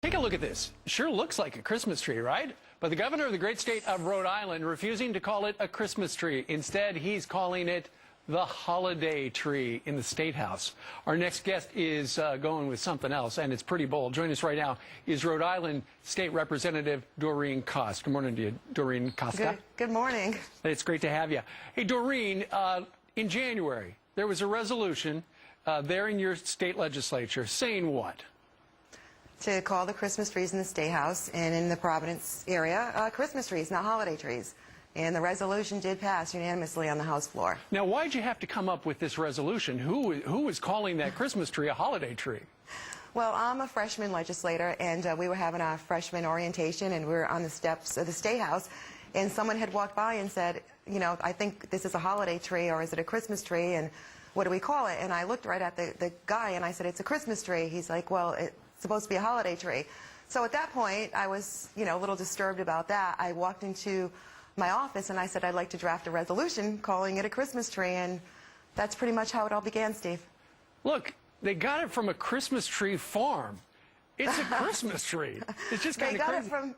Take a look at this. Sure looks like a Christmas tree, right? But the governor of the great state of Rhode Island refusing to call it a Christmas tree. Instead, he's calling it the holiday tree in the State House. Our next guest is going with something else, and it's pretty bold. Joining us right now is Rhode Island State Representative Doreen Cost. Good morning to you, Doreen Costa. Good morning. It's great to have you. Hey, Doreen, in January, there was a resolution there in your state legislature saying what? To call the Christmas trees in the State House and in the Providence area Christmas trees, not holiday trees. And the resolution did pass unanimously on the House floor. Now, why'd you have to come up with this resolution? Who is calling that Christmas tree a holiday tree? Well, I'm a freshman legislator, and we were having our freshman orientation, and we were on the steps of the State House, and someone had walked by and said, you know, I think this is a holiday tree, or is it a Christmas tree, and what do we call it? And I looked right at the guy, and I said, it's a Christmas tree. He's like, well, it's supposed to be a holiday tree. So at that point, I was, a little disturbed about that. I walked into my office and I said I'd like to draft a resolution calling it a Christmas tree, and that's pretty much how it all began, Steve. Look, they got it from a Christmas tree farm. It's a Christmas tree. It's just kind of crazy.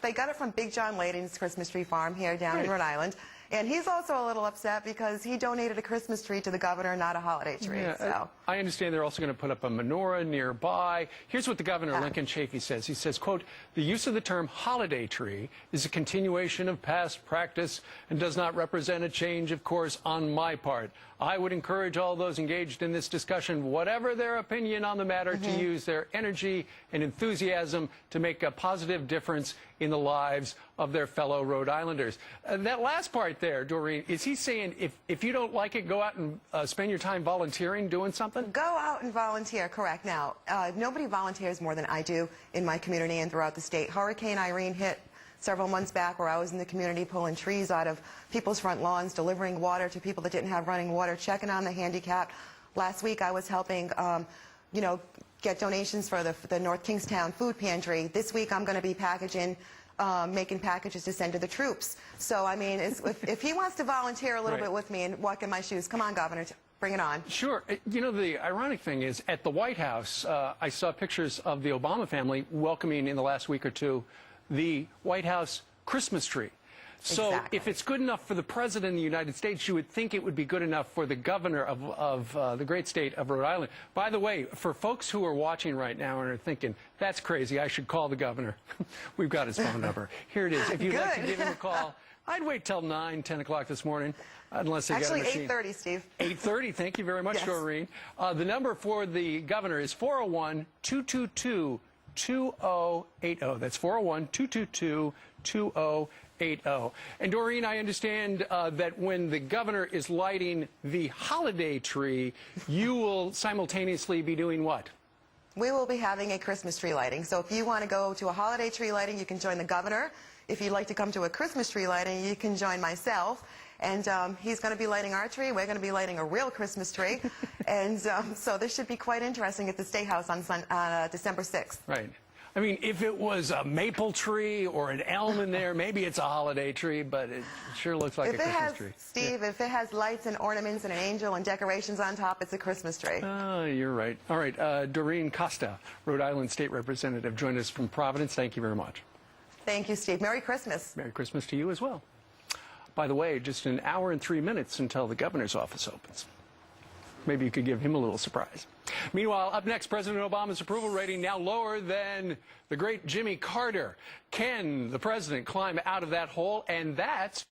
They got it from Big John Layden's Christmas tree farm here down in Rhode Island. And he's also a little upset because he donated a Christmas tree to the governor, not a holiday tree. Yeah, so. I understand they're also going to put up a menorah nearby. Here's what the governor, Lincoln Chafee, says. He says, quote, the use of the term holiday tree is a continuation of past practice and does not represent a change of course on my part. I would encourage all those engaged in this discussion, whatever their opinion on the matter, to use their energy and enthusiasm to make a positive difference in the lives of their fellow Rhode Islanders. That last part there, Doreen, is he saying if you don't like it, go out and spend your time volunteering, doing something? Go out and volunteer, correct. Now, nobody volunteers more than I do in my community and throughout the state. Hurricane Irene hit several months back, where I was in the community pulling trees out of people's front lawns, delivering water to people that didn't have running water, checking on the handicapped. Last week I was helping, get donations for the North Kingstown food pantry. This week I'm going to be packaging, making packages to send to the troops. So, I mean, if he wants to volunteer a little bit with me and walk in my shoes, come on, Governor, bring it on. Sure. You know, the ironic thing is, at the White House, I saw pictures of the Obama family welcoming in the last week or two the White House Christmas tree. So if it's good enough for the President of the United States, you would think it would be good enough for the governor of the great state of Rhode Island. By the way, for folks who are watching right now and are thinking, that's crazy, I should call the governor, we've got his phone number. Here it is. If you'd like to give him a call, I'd wait till 9, 10 o'clock this morning, unless they got a machine. Actually, 8:30, Steve. 8:30. Thank you very much, Doreen. The number for the governor is 401-222-2080. That's 401-222-2080. And Doreen, I understand that when the governor is lighting the holiday tree, you will simultaneously be doing what? We will be having a Christmas tree lighting. So if you want to go to a holiday tree lighting, you can join the governor. If you'd like to come to a Christmas tree lighting, you can join myself. And he's going to be lighting our tree. We're going to be lighting a real Christmas tree. And so this should be quite interesting at the State House on December 6th. Right. I mean, if it was a maple tree or an elm in there, maybe it's a holiday tree, but it sure looks like a Christmas tree. Steve, if it has lights and ornaments and an angel and decorations on top, it's a Christmas tree. Oh, you're right. All right, Doreen Costa, Rhode Island State Representative, joined us from Providence. Thank you very much. Thank you, Steve. Merry Christmas. Merry Christmas to you as well. By the way, just an hour and 3 minutes until the governor's office opens. Maybe you could give him a little surprise. Meanwhile, up next, President Obama's approval rating now lower than the great Jimmy Carter. Can the president climb out of that hole? And that's